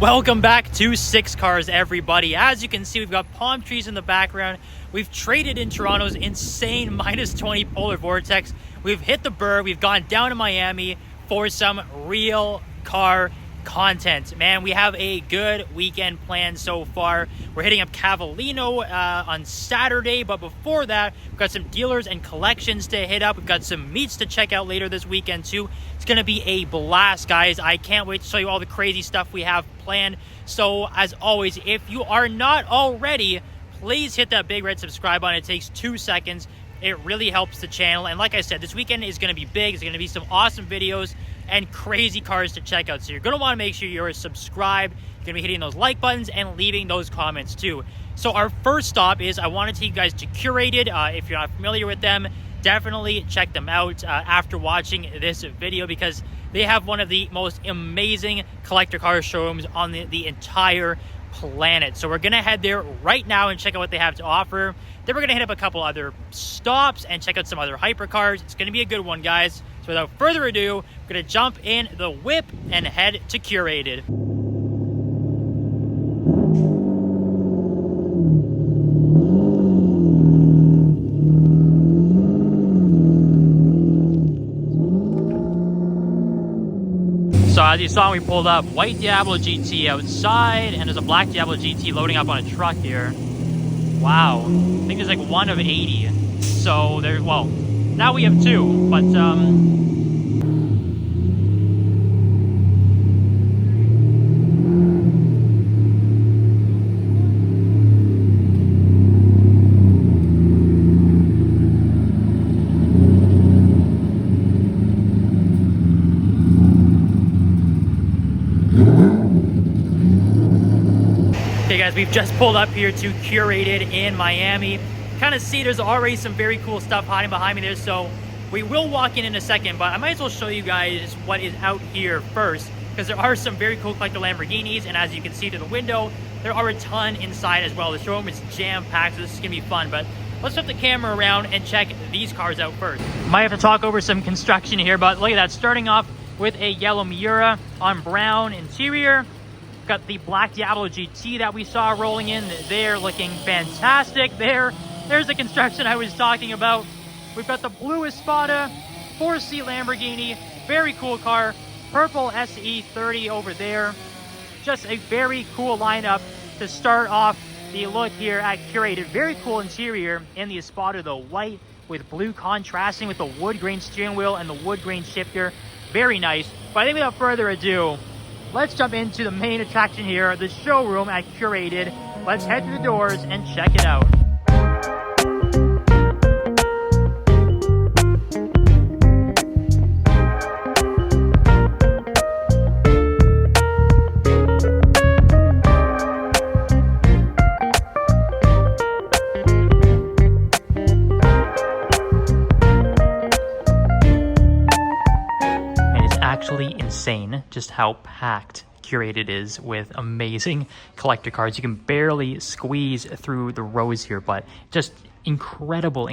Welcome back to Six Cars, everybody. As you can see, we've got palm trees in the background. We've traded in Toronto's insane -20 polar vortex. We've hit the Burr. We've gone down to Miami for some real car content. Man, we have a good weekend planned so far. We're hitting up Cavallino on Saturday, but before that, we've got some dealers and collections to hit up. We've got some meets to check out later this weekend too. It's gonna be a blast, guys. I can't wait to show you all the crazy stuff we have planned. So as always, if you are not already, please hit that big red subscribe button. It takes 2 seconds. It really helps the channel. And like I said, this weekend is going to be big. It's going to be some awesome videos and crazy cars to check out. So you're going to want to make sure you're subscribed. You're going to be hitting those like buttons and leaving those comments too. So our first stop is, I want to take you guys to Curated. If you're not familiar with them, definitely check them out after watching this video, because they have one of the most amazing collector car showrooms on the entire planet. So we're gonna head there right now and check out what they have to offer. Then we're gonna hit up a couple other stops and check out some other hypercars. It's gonna be a good one, guys. So without further ado, we're gonna jump in the whip and head to Curated. So as you saw, we pulled up white Diablo GT outside, and there's a black Diablo GT loading up on a truck here. Wow, I think there's like one of 80. So there, well, now we have two, but we've just pulled up here to Curated in Miami. Kind of see there's already some very cool stuff hiding behind me there, so we will walk in a second, but I might as well show you guys what is out here first, because there are some very cool collector Lamborghinis, and as you can see through the window, there are a ton inside as well. The showroom is jam-packed, so this is gonna be fun, but let's flip the camera around and check these cars out first. Might have to talk over some construction here, but look at that, starting off with a yellow Miura on brown interior. Got the black Diablo GT that we saw rolling in there, looking fantastic. There's the construction I was talking about. We've got the blue Espada, 4-seat Lamborghini, very cool car. Purple SE30 over there. Just a very cool lineup to start off the look here at Curated. Very cool interior in the Espada, the white with blue contrasting with the wood grain steering wheel and the wood grain shifter. Very nice. But I think without further ado, let's jump into the main attraction here, the showroom at Curated. Let's head to the doors and check it out. Actually insane just how packed Curated is with amazing collector cars. You can barely squeeze through the rows here, but just incredible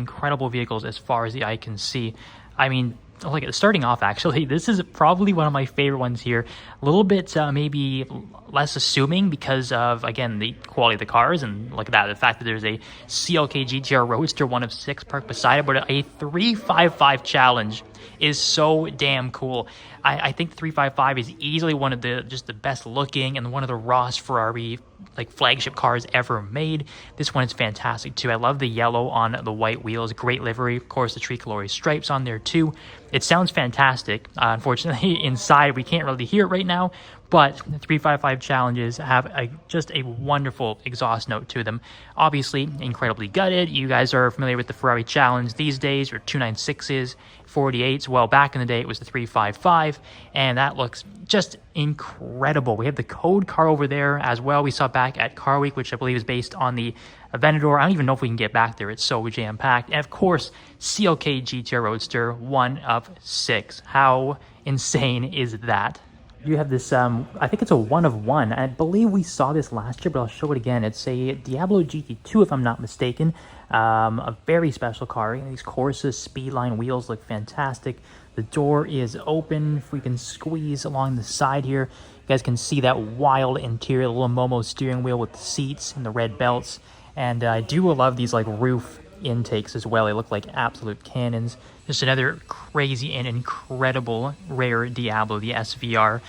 vehicles as far as the eye can see. I mean, like, starting off, actually, this is probably one of my favorite ones here. A little bit maybe less assuming because of, again, the quality of the cars, and look at that, the fact that there's a CLK GTR Roadster, one of 6 parked beside it, but a 355 challenge is so damn cool. I think the 355 is easily one of the best looking and one of the rawest Ferrari like flagship cars ever made. This one is fantastic too. I love the yellow on the white wheels, great livery, of course the tricolor stripes on there too. It sounds fantastic. Unfortunately inside we can't really hear it right now, but the 355 challenges have just a wonderful exhaust note to them. Obviously incredibly gutted. You guys are familiar with the Ferrari challenge these days, or 296s, 48s. Well, back in the day it was the 355, and that looks just incredible. We have the code car over there as well. We saw back at Car Week, which I believe is based on the Aventador. I don't even know if we can get back there. It's so jam-packed. And of course, CLK GTR Roadster, one of 6. How insane is that? You have this, I think it's a one of one. I believe we saw this last year, but I'll show it again. It's a Diablo GT2, if I'm not mistaken. A very special car. These Corsa Speedline wheels look fantastic. The door is open. If we can squeeze along the side here, you guys can see that wild interior, the little Momo steering wheel with the seats and the red belts. And I do love these like roof intakes as well. They look like absolute cannons. Just another crazy and incredible rare Diablo, the SVR.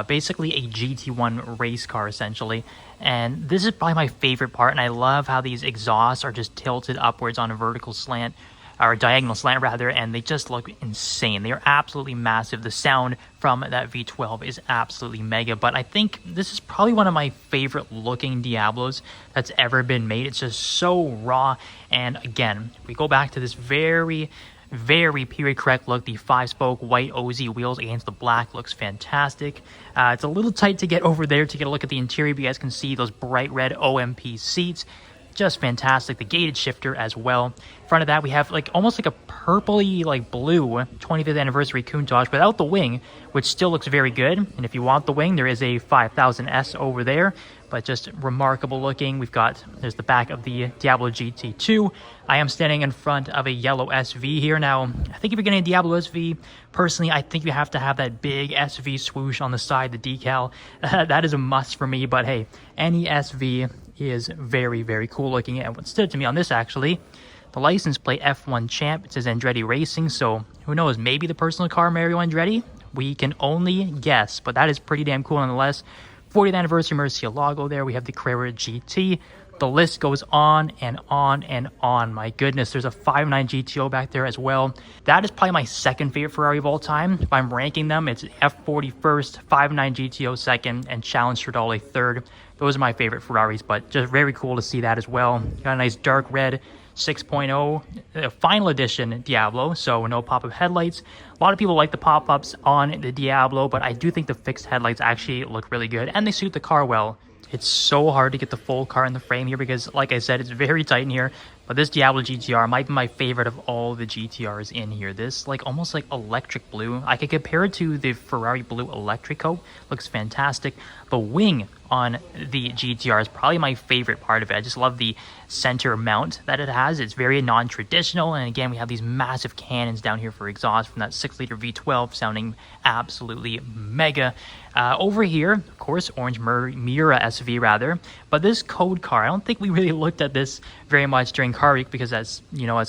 Basically a GT1 race car essentially. And this is probably my favorite part, and I love how these exhausts are just tilted upwards on a vertical slant, or a diagonal slant rather, and they just look insane. They are absolutely massive. The sound from that V12 is absolutely mega, but I think this is probably one of my favorite looking Diablos that's ever been made. It's just so raw, and again, we go back to this very period correct look. The 5-spoke white OZ wheels against the black looks fantastic. It's a little tight to get over there to get a look at the interior, but you guys can see those bright red OMP seats. Just fantastic. The gated shifter as well. In front of that, we have like almost like a purpley like blue 25th anniversary Countach without the wing, which still looks very good. And if you want the wing, there is a 5000S over there, but just remarkable looking. There's the back of the Diablo GT2. I am standing in front of a yellow SV here. Now, I think if you're getting a Diablo SV, personally, I think you have to have that big SV swoosh on the side, the decal. That is a must for me, but hey, any SV is very cool looking. And what stood out to me on this, actually, the license plate F1 Champ, it says Andretti Racing, so who knows, maybe the personal car Mario Andretti? We can only guess, but that is pretty damn cool nonetheless. 40th anniversary Murcielago there. We have the Carrera GT. The list goes on and on and on. My goodness, there's a 5.9 GTO back there as well. That is probably my second favorite Ferrari of all time. If I'm ranking them, it's F40 first, 5.9 GTO second, and Challenge Stradale third. Those are my favorite Ferraris, but just very cool to see that as well. Got a nice dark red 6.0 final edition Diablo, so no pop-up headlights. A lot of people like the pop-ups on the Diablo, but I do think the fixed headlights actually look really good, and they suit the car well. It's so hard to get the full car in the frame here because, like I said, it's very tight in here. But this Diablo GTR might be my favorite of all the GTRs in here. This, like, almost like electric blue. I could compare it to the Ferrari Blue Electrico. Looks fantastic. The wing on the GTR is probably my favorite part of it. I just love the center mount that it has. It's very non-traditional. And again, we have these massive cannons down here for exhaust from that 6-liter V12 sounding absolutely mega. Over here, of course, Orange Miura SV rather. But this code car, I don't think we really looked at this very much during Car Week because as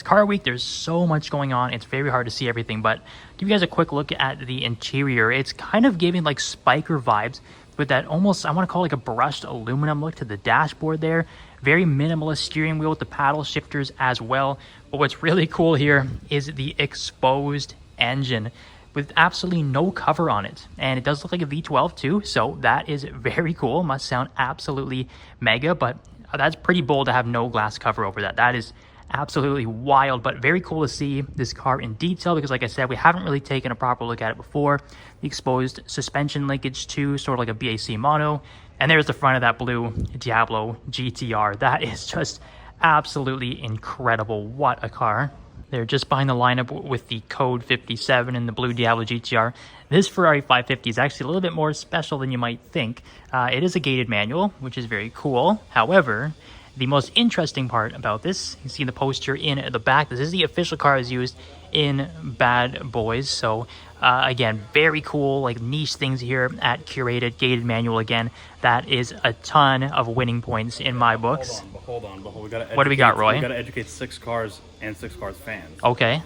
Car Week, there's so much going on. It's very hard to see everything, but give you guys a quick look at the interior. It's kind of giving like Spiker vibes with that almost, I want to call it like a brushed aluminum look to the dashboard there. Very minimalist steering wheel with the paddle shifters as well. But what's really cool here is the exposed engine with absolutely no cover on it, and it does look like a V12 too, so that is very cool. Must sound absolutely mega, but that's pretty bold to have no glass cover over that. That is absolutely wild, but very cool to see this car in detail because, like I said, we haven't really taken a proper look at it before. The exposed suspension linkage too, sort of like a BAC mono, and there's the front of that blue Diablo GTR. That is just absolutely incredible. What a car. They're just behind the lineup with the code 57 and the blue Diablo GTR. This Ferrari 550 is actually a little bit more special than you might think. It is a gated manual, which is very cool. However, the most interesting part about this, you see the poster in the back. This is the official car is used in Bad Boys. So again, very cool, like niche things here at Curated, gated manual again. That is a ton of winning points in my books. Hold on. What do we got, Roy? We gotta educate 6 Cars and 6 Cars fans. Okay.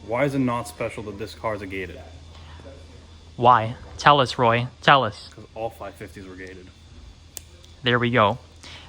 Why is it not special that this car is a gated? Why? Tell us, Roy. Tell us. Because all 550s were gated. There we go.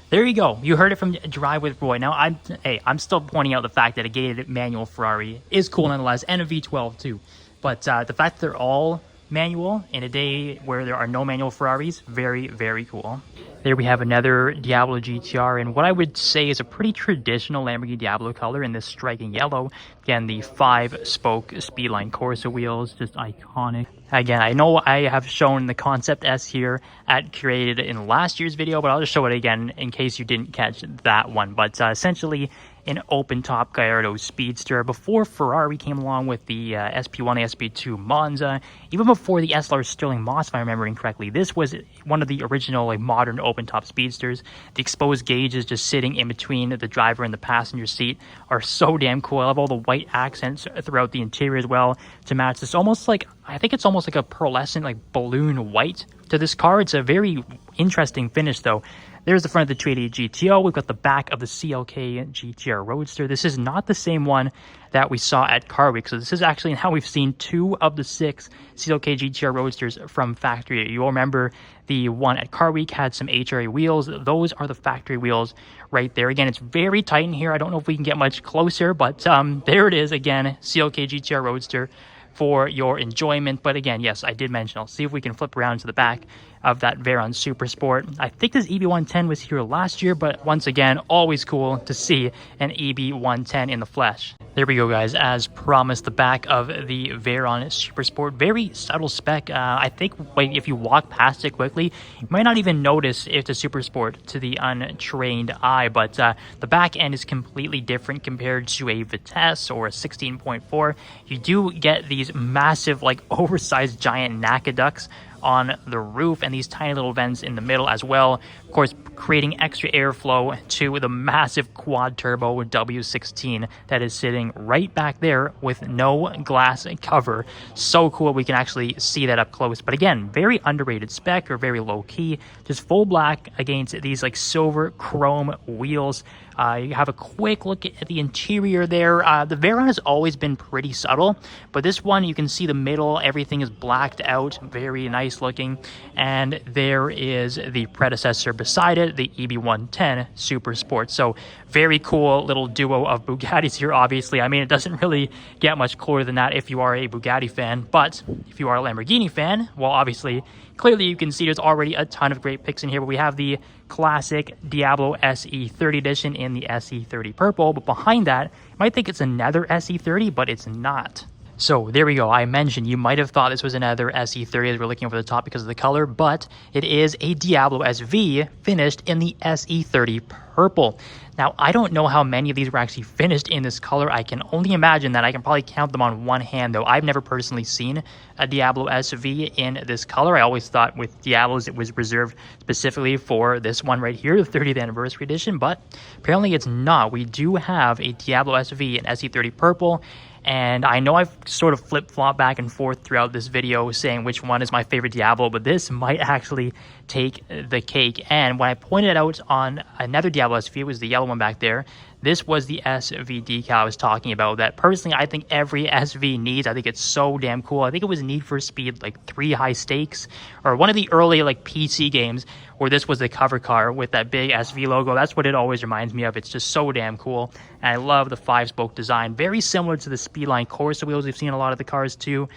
There you go. You heard it from Drive with Roy. Now, I'm still pointing out the fact that a gated manual Ferrari is cool nonetheless, and a V12 too. But the fact that they're all manual in a day where there are no manual Ferraris, very cool. There we have another Diablo GTR in what I would say is a pretty traditional Lamborghini Diablo color in this striking yellow. Again, the 5-spoke Speedline Corsa wheels, just iconic. Again, I know I have shown the Concept S here at Curated in last year's video, but I'll just show it again in case you didn't catch that one. But essentially, an open-top Gallardo Speedster. Before Ferrari came along with the SP1, SP2 Monza, even before the SLR Stirling Moss, if I'm remembering correctly, this was one of the original like modern open-top Speedsters. The exposed gauges just sitting in between the driver and the passenger seat are so damn cool. I love all the white accents throughout the interior as well to match this almost like, I think it's almost like a pearlescent like balloon white to this car. It's a very interesting finish though. There's the front of the 288 GTO. We've got the back of the CLK GTR Roadster. This is not the same one that we saw at Car Week. So this is actually how we've seen 2 of the 6 CLK GTR Roadsters from factory. You'll remember the one at Car Week had some HRA wheels. Those are the factory wheels right there. Again, it's very tight in here. I don't know if we can get much closer, but there it is again, CLK GTR Roadster for your enjoyment. But again, yes, I did mention, I'll see if we can flip around to the back of that Veyron Super Sport. I think this EB110 was here last year, but once again, always cool to see an EB110 in the flesh. There we go, guys. As promised, the back of the Veyron Super Sport. Very subtle spec. I think if you walk past it quickly, you might not even notice it's a Super Sport to the untrained eye, but the back end is completely different compared to a Vitesse or a 16.4. You do get these massive, like, oversized giant NACA ducts on the roof and these tiny little vents in the middle as well, of course creating extra airflow to the massive quad turbo W16 that is sitting right back there with no glass cover. So cool, we can actually see that up close. But again, very underrated spec, or very low key, just full black against these like silver chrome wheels. You have a quick look at the interior there. The Veyron has always been pretty subtle, but this one you can see the middle, everything is blacked out, very nice looking. And there is the predecessor beside it, the EB110 Super Sport. So very cool little duo of Bugattis here, obviously. I mean, it doesn't really get much cooler than that if you are a Bugatti fan, but if you are a Lamborghini fan, well, obviously, clearly you can see there's already a ton of great picks in here, but we have the classic Diablo SE30 edition in the SE30 purple, but behind that, you might think it's another SE30, but it's not. So there we go. I mentioned you might have thought this was another SE30 as we're looking over the top because of the color, but it is a Diablo SV finished in the SE30 purple. Now, I don't know how many of these were actually finished in this color. I can only imagine that. I can probably count them on one hand, though. I've never personally seen a Diablo SV in this color. I always thought with Diablos it was reserved specifically for this one right here, the 30th anniversary edition, but apparently it's not. We do have a Diablo SV in SE30 purple. And I know I've sort of flip-flopped back and forth throughout this video saying which one is my favorite Diablo, but this might actually take the cake. And when I pointed out on another Diablo SV, it was the yellow one back there, this was the SV decal I was talking about that personally I think every SV needs. I think it's so damn cool. I think it was Need for Speed like 3 High Stakes or one of the early like PC games where this was the cover car with that big SV logo. That's what it always reminds me of. It's just so damn cool. And I love the 5-spoke design. Very similar to the Speedline Corsa wheels we've seen in a lot of the cars too.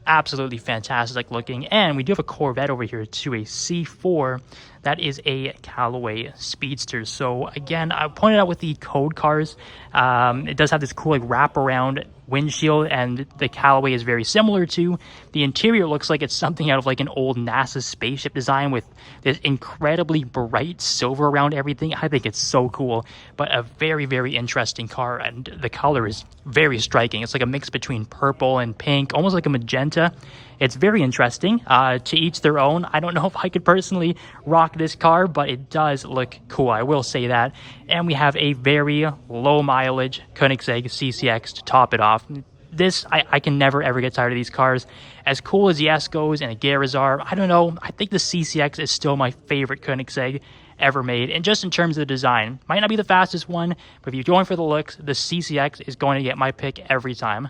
Absolutely fantastic looking. And we do have a Corvette over here too, a C4 that is a Callaway Speedster. So again, I pointed out with the code cars, it does have this cool like wraparound windshield, and the Callaway is very similar to. The interior looks like it's something out of like an old NASA spaceship design with this incredibly bright silver around everything. I think it's so cool, but a very, very interesting car, and the color is very striking. It's like a mix between purple and pink, almost like a magenta. It's very interesting. To each their own. I don't know if I could personally rock this car, but it does look cool. I will say that. And we have a very low mileage Koenigsegg CCX to top it off. This, I can never ever get tired of these cars. As cool as the S goes and a Geras are, I don't know. I think the CCX is still my favorite Koenigsegg ever made. And just in terms of the design, might not be the fastest one, but if you're going for the looks, the CCX is going to get my pick every time.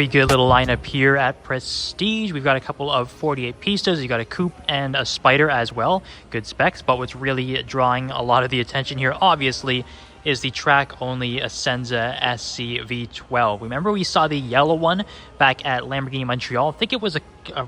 Very good little lineup here at Prestige. We've got a couple of 48 pistas. You got a coupe and a spider as well. Good specs, but what's really drawing a lot of the attention here, obviously, is the track-only Essenza SCV12. Remember we saw the yellow one back at Lamborghini Montreal? I think it was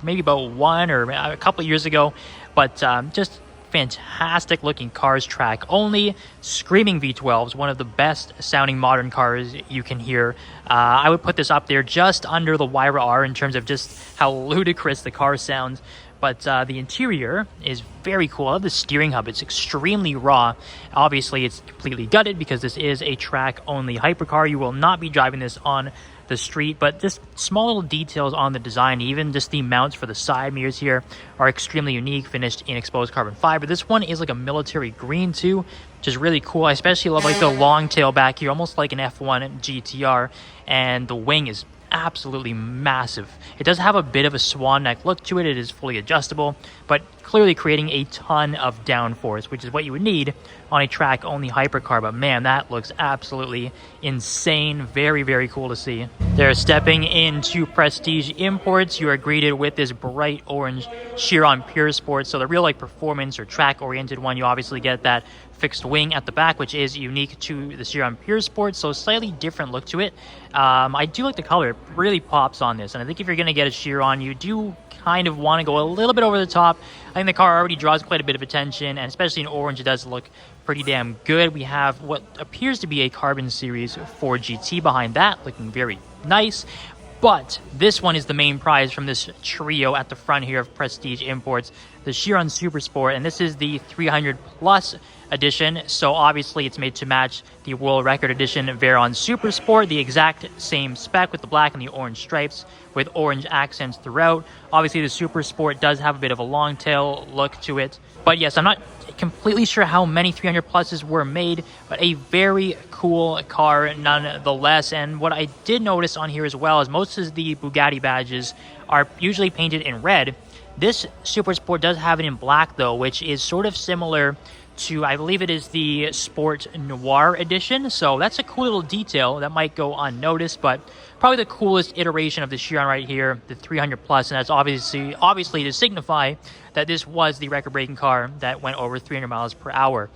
maybe about one or a couple of years ago, but just fantastic looking cars, track only, screaming V12s, one of the best sounding modern cars you can hear. I would put this up there just under the Huayra R in terms of just how ludicrous the car sounds. But the interior is very cool. I love the steering hub. It's extremely raw. Obviously, it's completely gutted because this is a track-only hypercar. You will not be driving this on the street, but just small little details on the design, even just the mounts for the side mirrors here are extremely unique, finished in exposed carbon fiber. This one is like a military green too, which is really cool. I especially love like the long tail back here, almost like an F1 GTR, and the wing is absolutely massive. It does have a bit of a swan neck look to it. It is fully adjustable, but clearly creating a ton of downforce, which is what you would need on a track only hypercar. But man, that looks absolutely insane. Very, very cool to see. They're stepping into Prestige Imports. You are greeted with this bright orange Chiron Pure Sport. So the real like performance or track oriented one, you obviously get that fixed wing at the back, which is unique to the Chiron Pure Sport, so slightly different look to it. I do like the color. It really pops on this, and I think if you're going to get a Chiron, you do kind of want to go a little bit over the top. I think the car already draws quite a bit of attention, and especially in orange, it does look pretty damn good. We have what appears to be a Carbon Series 4 GT behind that, looking very nice. But this one is the main prize from this trio at the front here of Prestige Imports, the Chiron Super Sport, and this is the 300 Plus edition. So obviously it's made to match the World Record Edition Veyron Super Sport, the exact same spec with the black and the orange stripes with orange accents throughout. Obviously the Super Sport does have a bit of a long tail look to it. But yes, I'm not completely sure how many 300 pluses were made, but a very cool car nonetheless. And what I did notice on here as well is most of the Bugatti badges are usually painted in red. This Super Sport does have it in black though, which is sort of similar to, I believe it is the Sport Noir edition. So that's a cool little detail that might go unnoticed, but probably the coolest iteration of the Chiron right here, the 300 Plus, and that's obviously to signify that this was the record-breaking car that went over 300 miles per hour.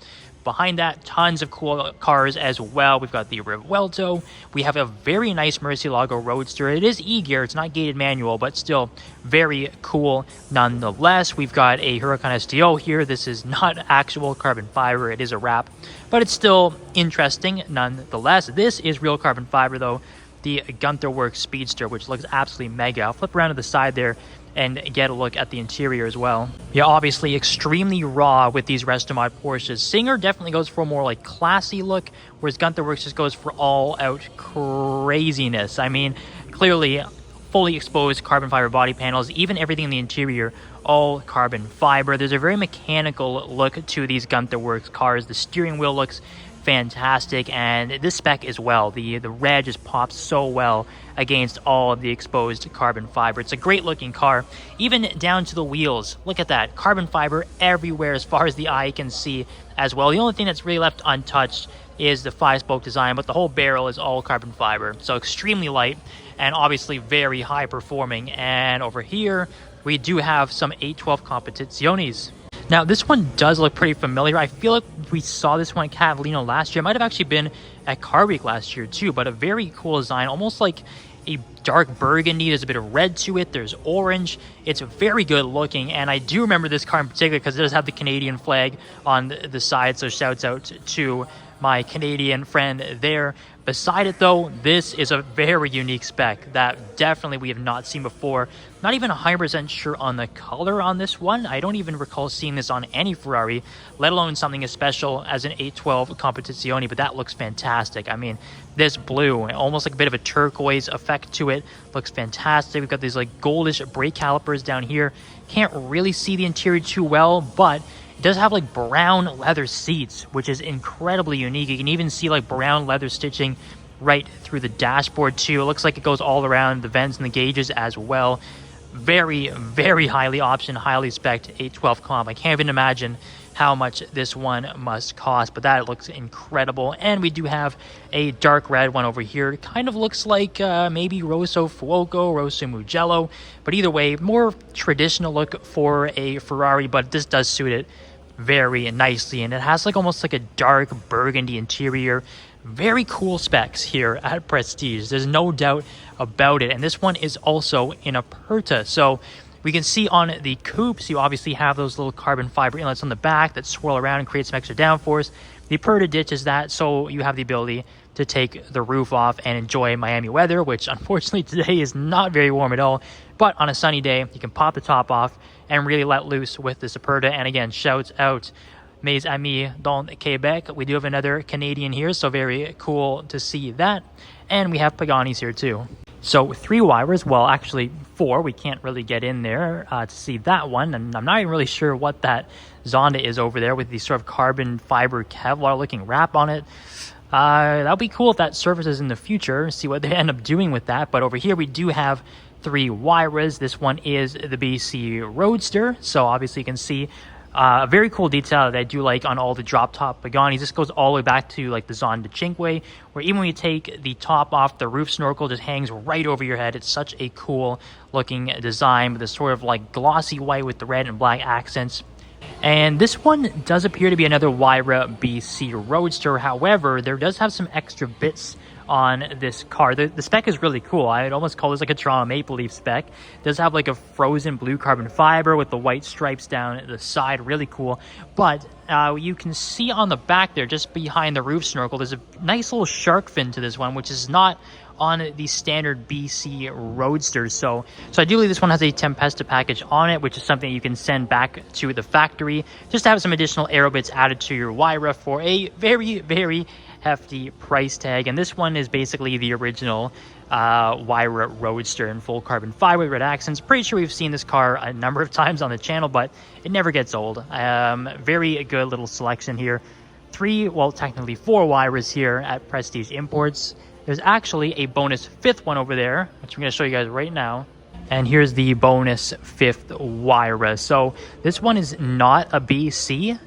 Behind that, tons of cool cars as well. We've got the Revuelto. We have a very nice Murcielago Roadster. It is e-gear. It's not gated manual, but still very cool nonetheless. We've got a Huracan STO here. This is not actual carbon fiber. It is a wrap, but it's still interesting nonetheless. This is real carbon fiber, though. The Gunther Works Speedster, which looks absolutely mega. I'll flip around to the side there and get a look at the interior as well. Yeah, obviously extremely raw with these Restomod Porsches. Singer definitely goes for a more like classy look, whereas Gunther Works just goes for all out craziness. I mean, clearly fully exposed carbon fiber body panels, even everything in the interior, all carbon fiber. There's a very mechanical look to these Gunther Works cars. The steering wheel looks fantastic, and this spec as well. The red just pops so well against all of the exposed carbon fiber. It's a great looking car, even down to the wheels. Look at that, carbon fiber everywhere as far as the eye can see as well. The only thing that's really left untouched is the 5-spoke design, but the whole barrel is all carbon fiber, so extremely light and obviously very high performing. And over here we do have some 812 Competizioni. Now, this one does look pretty familiar. I feel like we saw this one at Cavallino last year. It might have actually been at Car Week last year too, but a very cool design, almost like a dark burgundy. There's a bit of red to it. There's orange. It's very good looking, and I do remember this car in particular because it does have the Canadian flag on the side, so shouts out to my Canadian friend there. Beside it though, this is a very unique spec that definitely we have not seen before. Not even 100% sure on the color on this one. I don't even recall seeing this on any Ferrari, let alone something as special as an 812 Competizioni, but that looks fantastic. I mean, this blue, almost like a bit of a turquoise effect to it, looks fantastic. We've got these like goldish brake calipers down here. Can't really see the interior too well, but it does have like brown leather seats, which is incredibly unique. You can even see like brown leather stitching right through the dashboard too. It looks like it goes all around the vents and the gauges as well. very, very highly optioned, highly spec'd 812 comp. I can't even imagine how much this one must cost, but that looks incredible. And we do have a dark red one over here. It kind of looks like maybe Rosso Fuoco, Rosso Mugello, but either way, more traditional look for a Ferrari, but this does suit it very nicely. And it has like almost like a dark burgundy interior. Very cool specs here at Prestige. There's no doubt about it. And this one is also in a Aperta. So we can see on the coupes, you obviously have those little carbon fiber inlets on the back that swirl around and create some extra downforce. The Aperta ditches that, so you have the ability to take the roof off and enjoy Miami weather, which unfortunately today is not very warm at all. But on a sunny day, you can pop the top off and really let loose with this Aperta. And again, shouts out mes amis dans Quebec. We do have another Canadian here, so very cool to see that. And we have Paganis here too. So 3 Huayras, well actually 4, we can't really get in there to see that one, and I'm not even really sure what that Zonda is over there with the sort of carbon fiber Kevlar looking wrap on it. That'll be cool if that surfaces in the future, see what they end up doing with that. But over here we do have 3 Huayras. This one is the BC Roadster, so obviously you can see a very cool detail that I do like on all the drop top Paganis. This goes all the way back to like the Zonda Cinque, where even when you take the top off, the roof snorkel just hangs right over your head. It's such a cool looking design with this sort of like glossy white with the red and black accents. And this one does appear to be another Huayra BC Roadster. However, there does have some extra bits on this car. The spec is really cool. I'd almost call this like a Toronto Maple Leaf spec. It does have like a frozen blue carbon fiber with the white stripes down the side. Really cool. But you can see on the back there, just behind the roof snorkel, there's a nice little shark fin to this one, which is not on the standard BC Roadsters. So I do believe this one has a Tempesta package on it, which is something you can send back to the factory just to have some additional aero bits added to your Huayra for a very, very hefty price tag. And this one is basically the original Huayra Roadster in full carbon fiber with red accents. Pretty sure we've seen this car a number of times on the channel, but it never gets old. Very good little selection here. 3, well technically 4 Huayras here at Prestige Imports. There's actually a bonus 5th one over there, which I'm going to show you guys right now. And here's the bonus 5th Huayra. So this one is not a BC,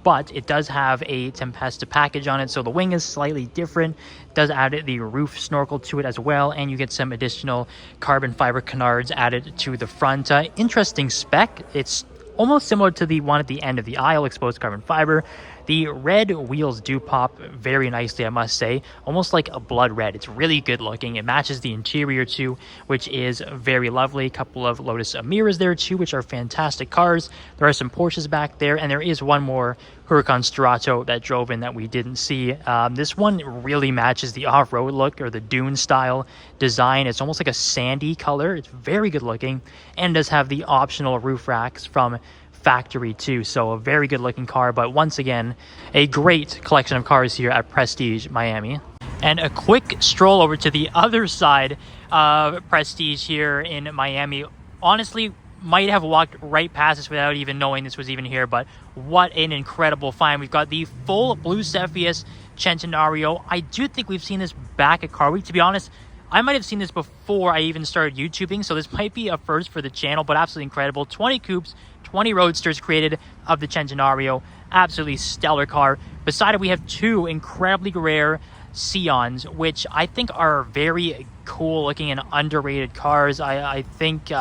but it does have a Tempesta package on it. So the wing is slightly different. It does add the roof snorkel to it as well. And you get some additional carbon fiber canards added to the front. Interesting spec. It's almost similar to the one at the end of the aisle, exposed carbon fiber. The red wheels do pop very nicely, I must say, almost like a blood red. It's really good looking. It matches the interior too, which is very lovely. A couple of Lotus Emiras there too, which are fantastic cars. There are some Porsches back there, and there is one more Huracan Strato that drove in that we didn't see. This one really matches the off-road look, or the dune style design. It's almost like a sandy color. It's very good looking, and does have the optional roof racks from factory too. So a very good looking car, but once again, a great collection of cars here at Prestige Miami. And a quick stroll over to the other side of Prestige here in Miami. Honestly, might have walked right past this without even knowing this was even here, but what an incredible find. We've got the full blue Cepheus Centenario. I do think we've seen this back at Car Week. To be honest, I might have seen this before I even started YouTubing, so this might be a first for the channel, but absolutely incredible. 20 coupes, 20 roadsters created of the Centenario. Absolutely stellar car. Beside it, we have 2 incredibly rare Sians, which I think are very cool looking and underrated cars. I think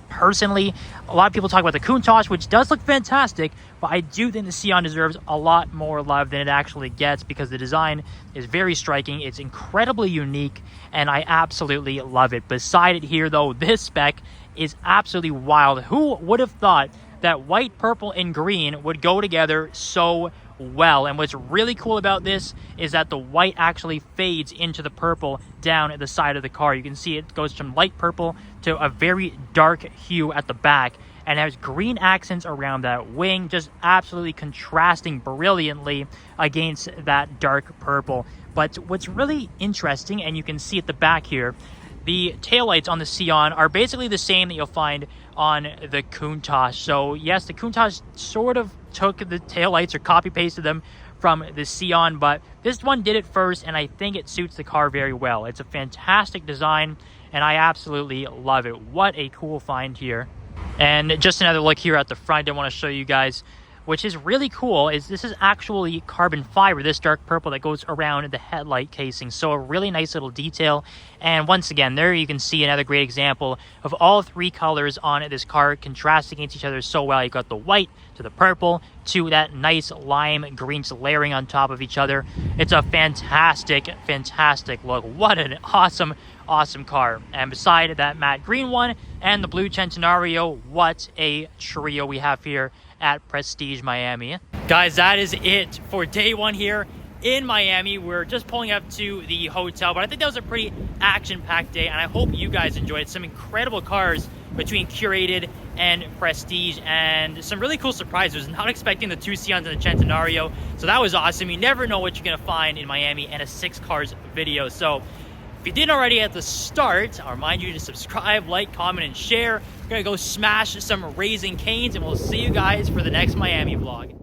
personally, a lot of people talk about the Countach, which does look fantastic, but I do think the Sian deserves a lot more love than it actually gets, because the design is very striking. It's incredibly unique, and I absolutely love it. Beside it here, though, this spec is absolutely wild. Who would have thought that white, purple, and green would go together so well? And what's really cool about this is that the white actually fades into the purple down at the side of the car. You can see it goes from light purple to a very dark hue at the back, and has green accents around that wing, just absolutely contrasting brilliantly against that dark purple. But what's really interesting, and you can see at the back here, the taillights on the Sian are basically the same that you'll find on the Countach. So yes, the Countach sort of took the taillights or copy pasted them from the Sian, but this one did it first, and I think it suits the car very well. It's a fantastic design. and I absolutely love it. What a cool find here. And just another look here at the front I want to show you guys, which is really cool, is this is actually carbon fiber, this dark purple that goes around the headlight casing. So a really nice little detail. And once again, there you can see another great example of all three colors on this car contrasting against each other so well. You've got the white to the purple to that nice lime green just layering on top of each other. It's a fantastic, fantastic look. What an awesome, awesome car. And beside that matte green one and the blue Centenario, what a trio we have here at Prestige Miami. Guys, that is it for day one here in Miami. We're just pulling up to the hotel, but I think that was a pretty action-packed day, and I hope you guys enjoyed it. Some incredible cars between Curated and Prestige, and some really cool surprises. Not expecting the two Sians and the Centenario, so that was awesome. You never know what you're gonna find in Miami in a 6 cars video. So if you didn't already at the start, I'll remind you to subscribe, like, comment, and share. We're gonna go smash some Raising Canes, and we'll see you guys for the next Miami vlog.